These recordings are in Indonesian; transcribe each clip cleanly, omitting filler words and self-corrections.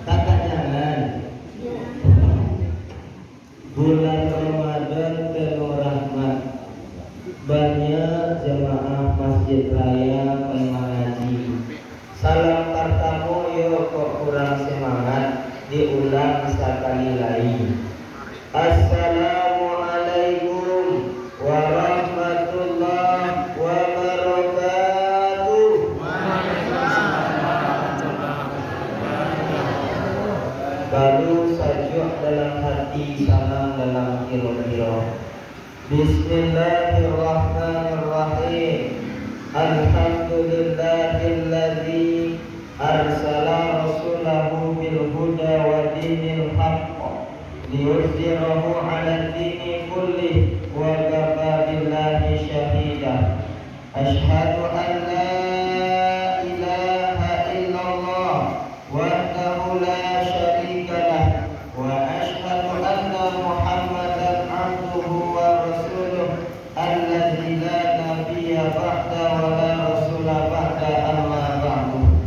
Kakak jangan. Bulan Ramadan penuh rahmat. Banyak jemaah Masjid Raya mengaji. Salam pertama yo kok kurang semangat, diulang sekali lagi. Assalamualaikum warahmatullahi wabarakatuh. Baru sajuk dalam hati, salam dalam kira-kira. Bismillahirrahmanirrahim. Alhamdulillahilladzi arsala rasulahu bil huda wa dinil haqq liyuzhirahu 'ala dini kullih wa kafa billahi shahida. Asyhadu an la ilaha illallah wahdahu la syarika lah wa asyhadu anna Muhammadan 'abduhu wa rasuluh alladzi la nabiyya ba'da wa la rasula ba'da amma ba'du.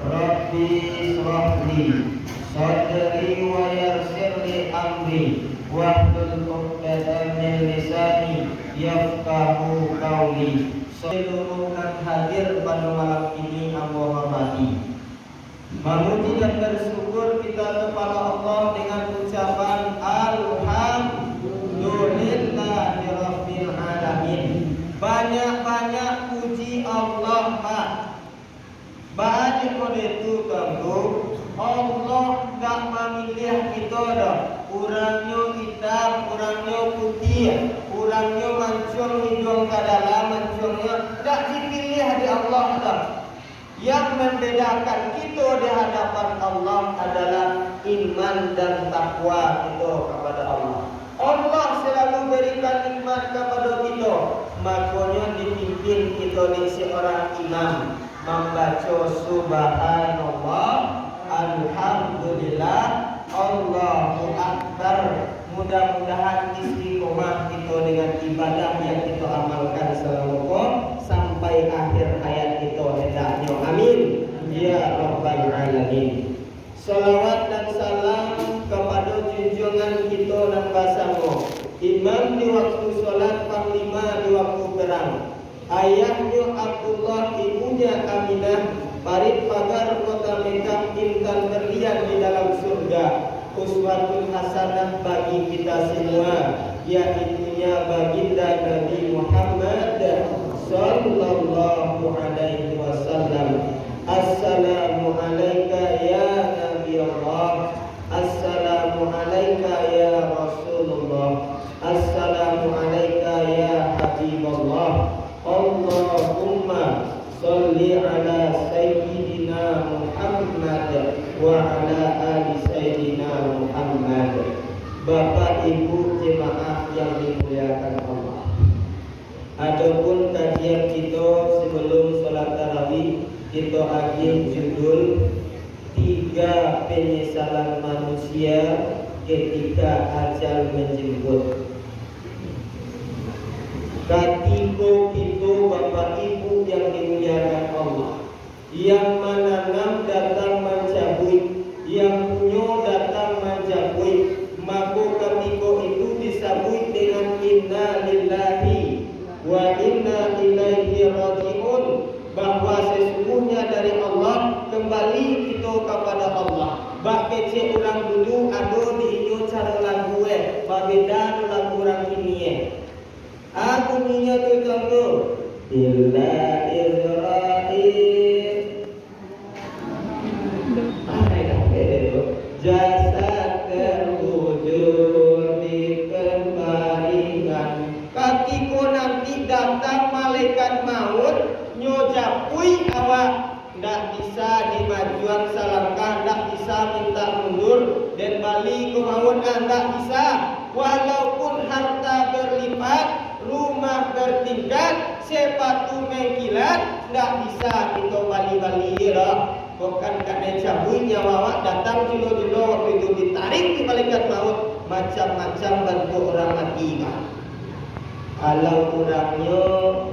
Rabbi ishrah li sadri wa yassir li amri wahlul 'uqdatam min lisani yafqahu qawli. Seluruh yang hadir pada malam ini Allah hormati. Memuji dan bersyukur kita kepada Allah dengan ucapan Alhamdulillahirabbil alamin. Banyak-banyak puji Allah, Pak. Banyak kode itu kamu. Allah tak memilih kita dah. Urangnya hitam, urangnya putih, urangnya mancung hidung ke dalam, mancungnya tak dipilih di Allah dah. Yang membedakan kita di hadapan Allah adalah iman dan takwa kita kepada Allah. Allah selalu berikan nikmat kepada kita, makanya dipimpin kita di seorang imam membaca subhanallah, alhamdulillah, Allahu akbar. Mudah-mudahan istiqomah kita dengan ibadah yang kita amalkan selama sampai akhir hayat kita hendaknya. Amin ya rabbal alamin. Salawat dan salam kepada junjungan kita dan basamo, imam di waktu salat, panglima di waktu perang, ayahnya Abdullah, ibunya Aminah, parit pagar kota Mekah, intan berlian di dalam surga, uswatun hasanah bagi kita semua, yaitunya baginda Nabi Muhammad sallallahu alaihi wasallam. Assalamu alayka ya Nabi Allah, assalamu alayka ya Rasulullah, assalamu alayka ya Habibullah. Allahumma salli ala sayyidina Muhammad wa ala ali sayyidina Muhammad. Bapak Ibu jemaah yang dimuliakan Allah, adapun kajian kita sebelum salat tarawih, kita agih judul 3 penyesalan manusia ketika ajal menjemput. Ketika itu Bapak Ibu yang dimuliakan Allah, yang menanam datang mencabut, yang punya datang mencabut, maka ketika itu disambut dengan inna lillahi wa inna ilaihi raji'un, bahwa sesungguhnya dari Allah, kembali kita kepada Allah. Bak kecil orang dulu ada di inyo cara lagu babeda lagu orang ini. Aku ninya tu contoh illa Israel jasa terwujud di kembaringan. Ketika nanti datang malaikat maut nyojapui awak, ndak bisa dimajuan selangkah, ndak bisa minta mundur dan balik ke maut, ndak bisa. Walaupun harta berlipat, rumah bertingkat, sepatu mengkilat, ndak bisa kita balik-balik lah. Bukan karena cabut nyawa awak datang jilo-jilo waktu itu ditarik di malaikat maut, macam-macam bentuk orang mati kan. Kalau orangnya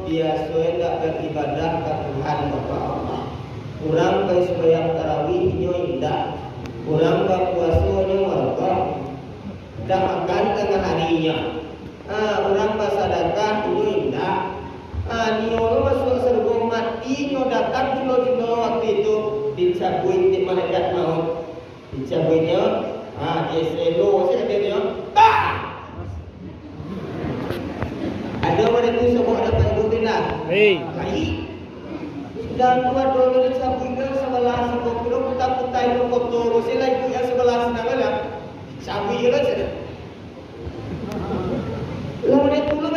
biasa tak beribadah ke Tuhan kepada Allah, orang ke sembahyang tarawih nyo indah, Orang berpuasanya warga tak makan tengah harinya. Orang bersedekah ini tidak. Nio masuk surga mati, nio datang cilo-cilo waktu itu dicabuin di malaikat maut. Dicabuinnya, dia selo saya kata dia, ada mana tu semua dapat ibu tindak. Baik. Dan dua kali dicabuinnya sebelah situ kilo putar-putar itu kotor. Sila ibu yang sebelah sana lah. Cabuin lah saja. Lalu dia tu tu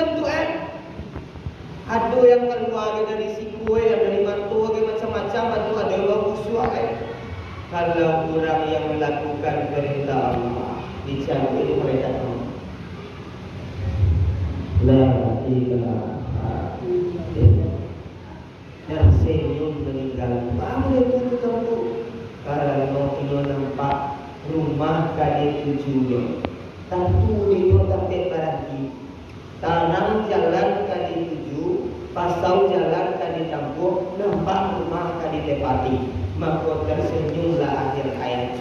ada yang keluar dari siku, yang dari mantu, macam-macam. Ada orang busuk. Kalau orang yang melakukan perintah Allah dicabut mereka tahu. La ilaha illallah. Dan senyum meninggal. Apa itu kamu? Kalau kita nampak rumah kali tujuhnya, tentu dia sampai berhenti. Tanam jalan kali tujuh, pasau jalan kali campur, nampak rumah kali tepati, maka tersenyumlah akhir hayat.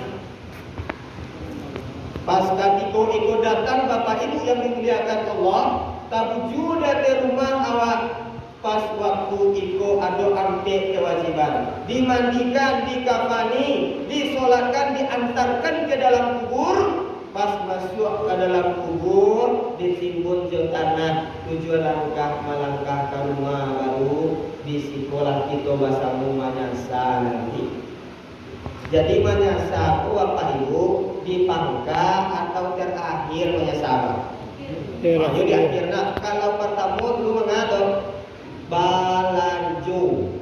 Pas ketika itu datang Bapak Ibu yang dimuliakan Allah, tabuju dari rumah awak. Pas waktu itu ada ampe kewajiban, dimandikan, dikafani, disolatkan, diantarkan ke dalam kubur. Pas masuk ke dalam kubur, ditimbun je tanah, tujuan langkah melangkah ke rumah baru di sekolah kita bersama menyasa nanti. Jadi menyasa itu apa ibu? Di pangka atau terakhir menyasa? Jadi di akhirnya, kalau pertama dulu mengadop balanjo,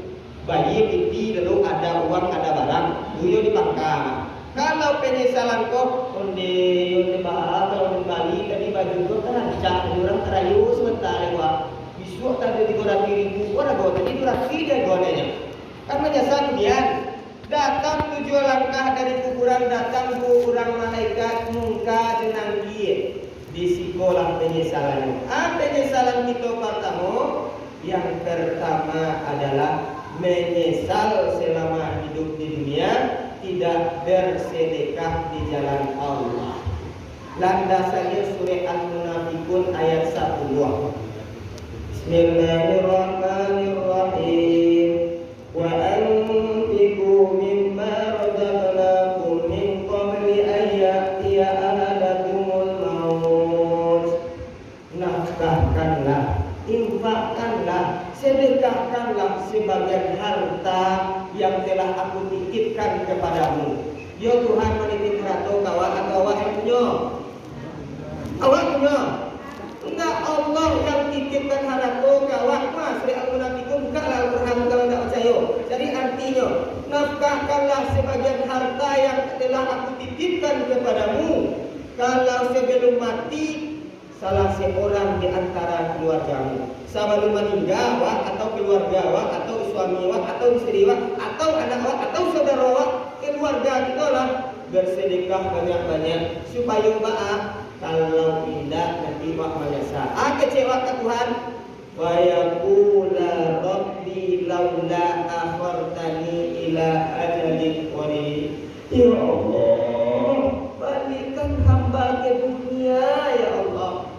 bayi piti dulu ada uang ada barang, dulu di pangka. Kalau penyesalan kok onde bahasa onde Bali tadi baju tu terancak orang terayu sebentar lewat besok tadi 300,000 orang go tadi 200 dia gonenya kan menyesal kemudian datang 7 langkah dari kuburan, datang 2 orang malaikat muka jenanggi di sekolah penyesalan. Penyesalan kita pertama, yang pertama adalah menyesal selama hidup di dunia tidak bersedekah di jalan Allah. Landasannya surah Al-Munafikun ayat 10. Bismillahirrahmanirrahim. Wa anfiqu mimma razaqnakum min qabli an ya'tiya ahadakumul maut. Nafkahkanlah, infakkanlah, sedekahkanlah sebagian harta yang telah aku titipkan kepadamu. Ya Tuhan menitip harta kawan atau awak yang punya? Awak punya? Enggak, Allah yang titipkan harta kawan. Mas, surah Al-Munafikun bukalah Al-Quran kalau tidak percaya. Jadi artinya, nafkahkanlah sebagian harta yang telah aku titipkan kepadamu. Kalau sebelum mati salah seorang di antara keluargamu, sebelum meninggal atau keluarga atau suami atau istri atau anak atau saudara keluarga kita lah bersedekah banyak-banyak supaya maaf. Kalau tidak nanti wak menyesal. Kecewa ke Tuhan. Wa yaqula rabbi laula akhartani ila ajalin qarib. Ya Allah, balikkan hamba ke dunia ya Allah.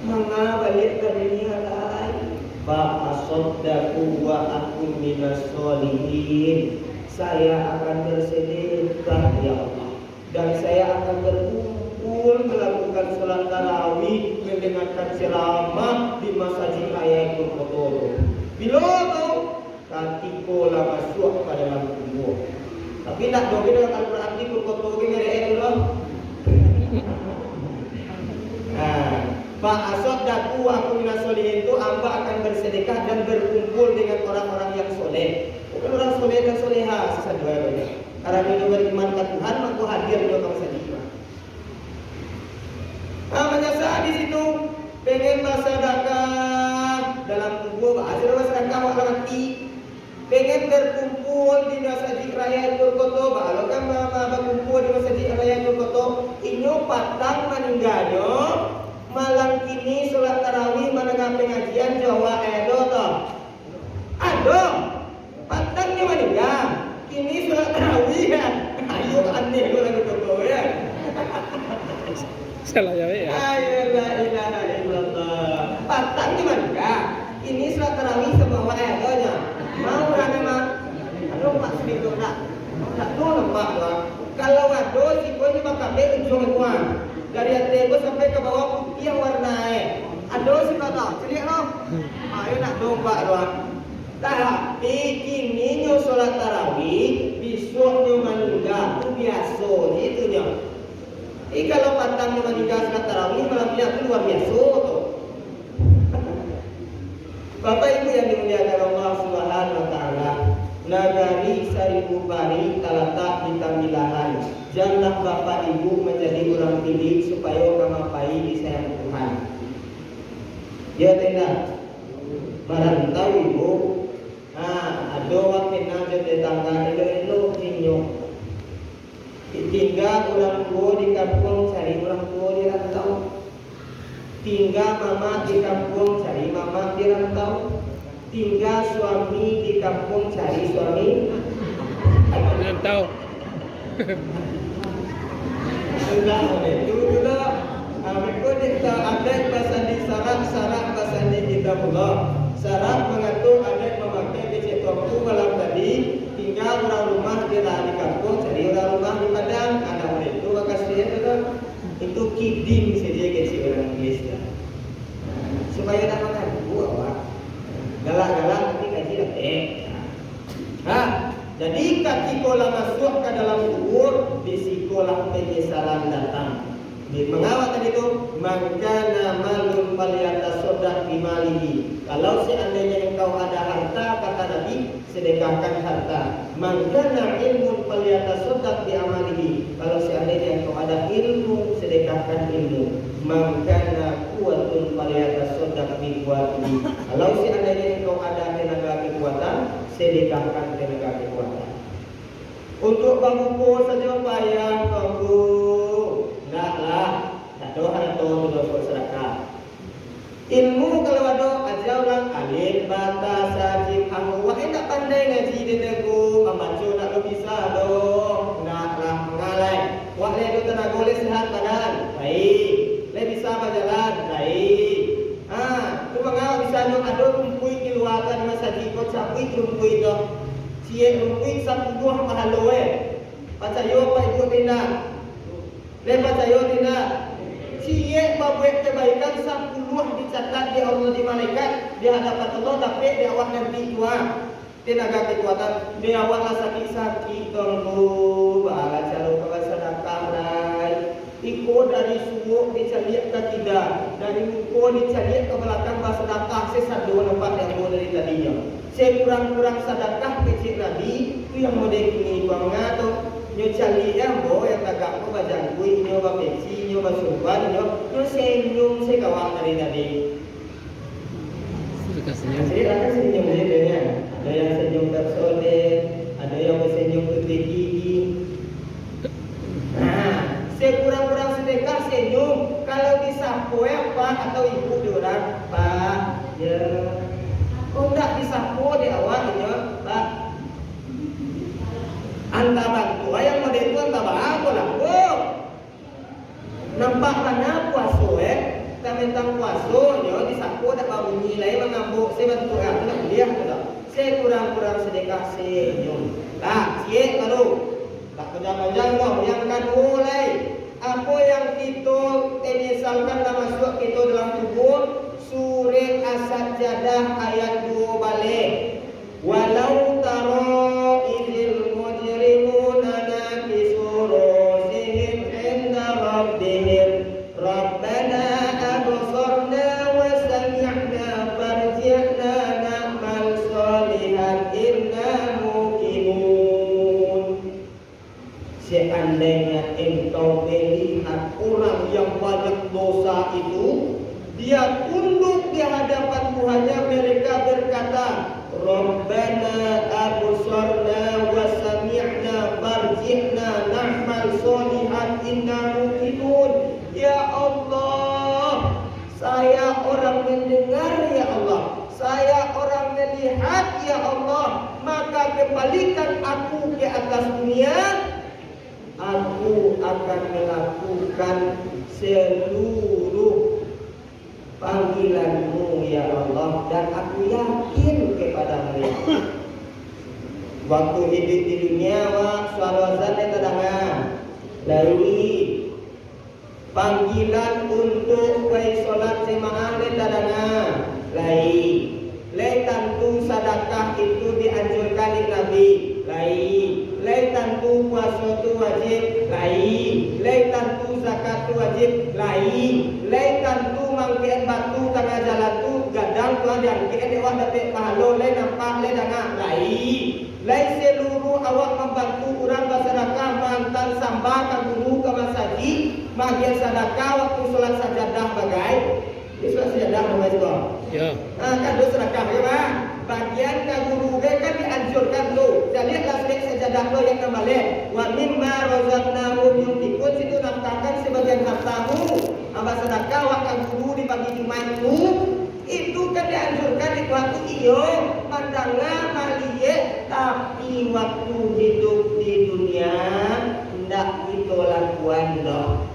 Mengapa balik ke dunia lagi? Fa'asaddaku wa aku minas solihin. Saya akan bersedekah ya Allah, dan saya akan berkumpul melakukan salat tarawih, mendengarkan ceramah di masjid raya Purwokerto. Bila tahu ketika lah masuk pada dalam kubur. Tapi nak doa dengan Al-Quran di Purwokerto ini ada itu. Fa'asaddaku wa aku minas solihin itu hamba akan bersedekah dan berkumpul dengan orang-orang yang soleh. Bukan orang soleh dan soleha sesadua-duanya. Karena dia beriman ke Tuhan, maka hadir di dalam sedekah. Menyesal di situ, pengen bersedekah dalam kubur, hasil bersedekah waktu mati. Pengen berkumpul di masjid raya Purwokerto, kalau kan berkumpul di masjid raya Purwokerto, inyo patang meninggalnya. Malam kini sholat tarawih menengah pengajian Jawa Edo toh. Aduh, patangnya meninggal. Kini sholat tarawih kan. Ayo Salah jawab ya. La ilaha illallah. Patang gimana kak? Ini sholat tarawih semua ayatnya. Mau rame mak? Aduh mak sedikit nak. Tak tahu lempak lah. Kalau ada si kau ni bakal ujung kuan. Dari atas sampai ke bawah putih warna Ada si kata, celik loh. Ayo nak domba doang. Tapi kini nyo sholat tarawih, besok nyo meninggal, itu biasa gitu nyo. Kalau patang nyo meninggal sholat tarawih, malam dia keluar biasa tu. Bapak Ibu yang dimuliakan Allah Subhanahu Wa Taala, nagari Seribu Bari terletak di Tamilahan. Janganlah Bapak Ibu menjadi orang pilih supaya kamapai disayang Tuhan. Ya tidak. Barang tahu Ibu, ada waktu nanti tetangga elo-elo tinyo. Tinggal orang tua di kampung cari orang tua di rantau. Tinggal mama di kampung cari mama di rantau. Tinggal suami di kampung cari suami rantau. Sudah oleh itu juga. Mereka dikta adat bahasa di syarat bahasa di kitabullah. Syarat mengatur adat memakai becek tuaku malam tadi. Tinggal orang rumah di kampung, jadi orang rumah di Padang. Ada oleh itu makasih ya. Itu kidding saja kecil orang Inggris. Supaya tak makan buah awak. Galak-galak nanti kaji dapat. Jadi kaki kola masuk ke dalam kubur, disikolah penyesalan datang. Mengawat tadi itu, mangkana malun falyatasodaq bimalihi. Kalau seandainya engkau ada harta, kata Nabi, sedekahkan harta. Mangkana ilmun falyatasodaq biamalihi. Kalau seandainya engkau ada ilmu, sedekahkan ilmu. Mangkana kuwatun falyatasodaq biquwatihi. Kalau seandainya engkau ada tenaga kekuatan, sedekahkan tenaga kekuatan. Untuk bangku saja payah bangku. Enggaklah, tak ada harta untuk sedekah. Ilmu kalau ada ajar orang alif, bata, sajib, hamu. Wah, tak pandai ngaji di negeri. Pembaca nak lo bisa doh. Enggaklah mengalai. Wah, le do tenaga le sehat badan. Baik. Le bisa berjalan. Baik. Tu mengawal bisa no ada rumpui di luar kan masjid kau capui rumpui doh. Cie rumpui sambuh mahaloe. Pacayo pa ibu tindak. Lepas saya tidak siap membuat kebaikan 10 dicatat di Allah di malaikat di hadapan Allah, tapi di awal nanti tua tenaga kekuatan di awal sakit-sakit tunggu baca cara sedekah lai ikut dari subuh dicariak ke tidak dari muka dicariak ke belakang bersedekah sesadua nampak yang boleh dari tadinya sekurang-kurang sedekah kecil Nabi itu yang model ini banget nyo cari yang bo yang tagak ko bajan kui nyo ba pensi nyo ba surban nyo senyum se kawang dari tadi. Jadi akan senyum dia. Ada yang senyum tersoleh, ada yang senyum putih gigi. Sekurang-kurang sedekah senyum. Kalau disapu apa atau ibu diorang Pak, ya. Kok enggak disapu di awal ya, Pak? Anta bantu ayam model itu anta bantu lah. Nampak mana puasa Kamentang puasa nyo disapu dak bunyi lain mengambuk saya bantu aku nak kuliah tu. Saya kurang-kurang sedekah senyum. Lah, cie baru. Tak panjang-panjang dong. Yang kedua lain. Apa yang kita misalkan dah masuk kita dalam kubur surah As-Sajdah ayat 2 balik. Walau tara idil mujrimuna nakisu rusihim inda rabbihim Rabbana absarna wa sami'na farji'na na'mal salihan inna muqimun. Seandainya engkau melihat orang yang banyak dosa itu, dia tunduk di hadapan Tuhannya, mereka berkata Rabbana absarna wa sami'na farji'na na'mal salihan inna muqimun. Ya Allah, saya orang mendengar ya Allah, saya orang melihat ya Allah, maka kembalikan aku ke atas dunia, aku akan melakukan seluruh panggilanmu ya Allah, dan aku yakin kepada mereka. Waktu hidup di dunia wa suarozan tetangan lalu panggilan untuk kue solat jemaah tetangan lain tentu sedekah itu dianjurkan di Nabi lain tentu puasa itu wajib lain tentu zakat itu wajib lain tentu mangkian batu tengah jalan tu gadang tuan yang kian dewa dapat pahala nampak dengan lain seluruh awak membantu orang bersedekah mantan sambah ke guru ke masjid bagian sedekah waktu solat sajadah bagai solat sajadah bagai itu Ya. kan dosa sedekah ya Pak. Bagian ke guru kan dianjurkan lo. Jadi lasrik sajadah lo yang kembali. Wa mimma razaqnahum yunfiqun, situ nafkahkan sebagian hartamu. Apa sedekah waktu guru dibagi jumaitmu itu kan dianjurkan di waktu iyo pandangan maliye, tapi waktu hidup di dunia ndak itu lakuan doh.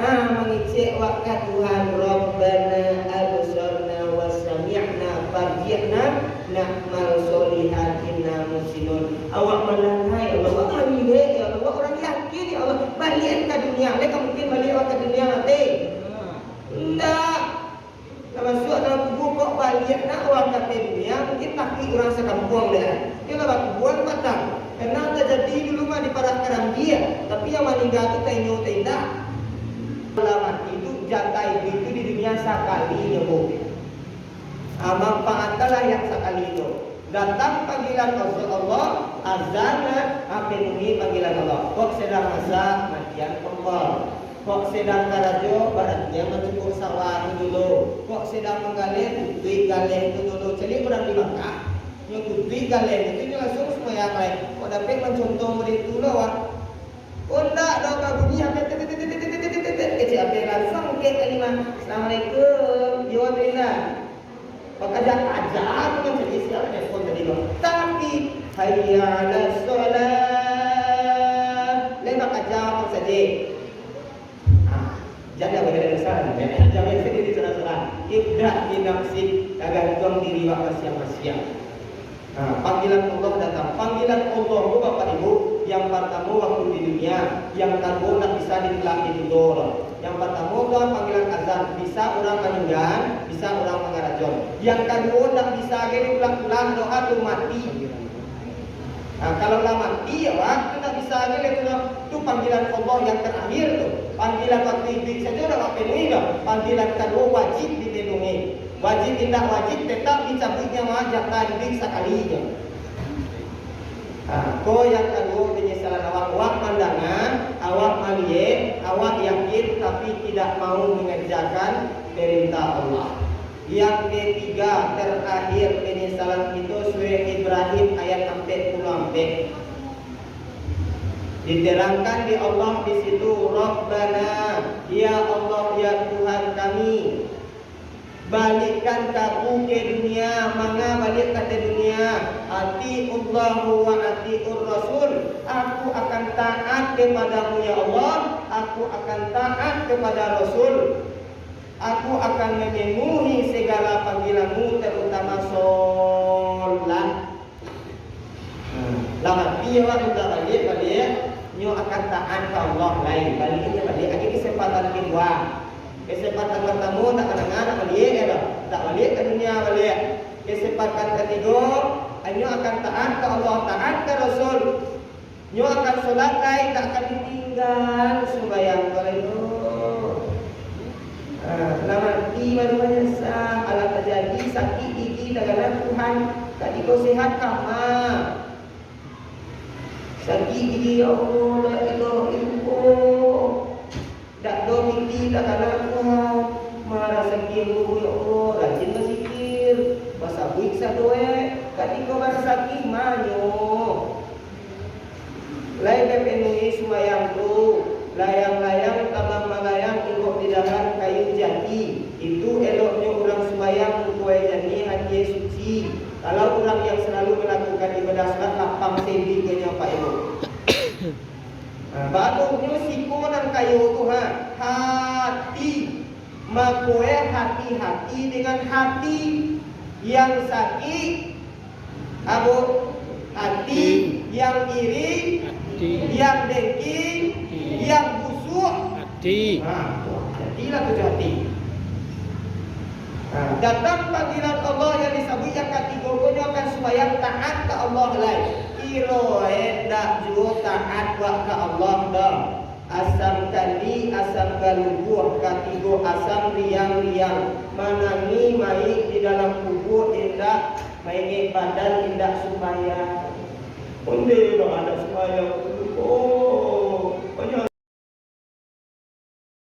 Mengicik waktu Tuhan Rabbana absarna wa sami'na farji'na na'mal solihatina musinun. Awak melantai Allah, awak maliye ya Allah, orang yakin ya Allah, balik ke dunia. Mereka mungkin balik ke dunia nanti. Ndak. Masuk dalam kubur kok balik nak orang kata dunia, mungkin takut orang sekampung dah. Dia lah buat patang. Karena terjadi dulu mah di padat karang dia, tapi yang meninggal itu tenyo tidak. Lama itu jantai itu di dunia sekali nyebut. Manfaatkanlah yang sekali itu. Datang panggilan Rasulullah, azan, penuhi panggilan Allah. Kok sedang masak, matian kompor. Kok sedang karajo, baratnya mencukur sawah itu dulu. Kok sedang menggalih, tutui galih itu dulu. Jadi orang di Makkah, yang tutui galih itu langsung semua lain. Kok dapat mencontoh murid itu loh. Oh enggak, dong bunyi apa? Apa langsung ke kalimat Assalamualaikum, jawab Rina. Pakajak ajar dengan jadi siapa yang pun tadi dong. Tapi hayya 'alas shalah, lembak ajar saja. Jangan bagaimana salah, jangan sendiri salah-salah. Ibda binafsik, gantung diri waktu siang-siang. Panggilan Allah datang. Panggilan Allah itu Bapak Ibu, yang pertama waktu di dunia, yang kedua tak bisa ditolak tidur. Yang pertama adalah panggilan azan, bisa orang meninggal, bisa orang mengarajon. Yang kedua tak bisa diulang-ulang doa tu mati. Kalau lah mati ya waktu tak bisa itu panggilan Allah yang terakhir tu. Panggilan waktu hidup saja dah tak penuhi dah. Panggilan kedua wajib dipenuhi. Wajib tidak wajib tetap dicabutnya wajib hidup sekalinya. Kau yang kedua penyesalan awak pandangan, awak maliye, awak yakin tapi tidak mau mengerjakan perintah Allah. Yang ketiga terakhir penyesalan itu surah Ibrahim ayat 44. Diterangkan di Allah di situ, Rabbana, ya Allah ya Tuhan kami, balikkan kamu ke dunia, mana balikkan ke dunia. Atiullahu wa atiur Rasul. Aku akan taat kepadamu ya Allah, aku akan taat kepada Rasul. Aku akan memenuhi segala panggilanmu, terutama sholat. Lama dia waktu tak balik, nyo akan taat ke Allah lain. Baliknya balik. Ada kesempatan kedua. Kesempatan pertama tak kenangan nak balik ya dah. Tak balik ke dunia balik. Kesempatan ketiga, nyo akan taat ke Allah, taat ke Rasul. Nyo akan solat lain, tak akan ditinggal sembahyang kalau itu. Mati baru menyesal. Alat terjadi sakit gigi dalam Tuhan. Tadi kau sehat kama. Sakit gigi ya Allah, la ilaha illallah. Tak do mimpi tak kana Tuhan. Marah sakit guru ya Allah, rajin berzikir. Masa buik sadoe, tadi kau marah sakit manyo. Lain penuhi sembahyang tu. Layang-layang tamang melayang ilok di dalam kayu jati. Itu eloknya orang sembahyang kue jani hati suci. Kalau orang yang selalu melakukan ibadah salat lapang sendi ke Pak Ibu. Balungnya siko nang kayu tu hati. Makoe hati-hati dengan hati yang sakit. Abu hati yang iri, yang dengki, yang busuk. Hati. Jadilah tujuh hati. Datang panggilan Allah yang disebut yang ketiga akan supaya taat ke Allah lain. Kira hendak juga taat buat ke Allah dah. Asam kali, asam galubuh, ketiga asam riang-riang. Manangi maik di dalam kubur hendak maik badan hendak supaya. Onde dah ada supaya. Oh.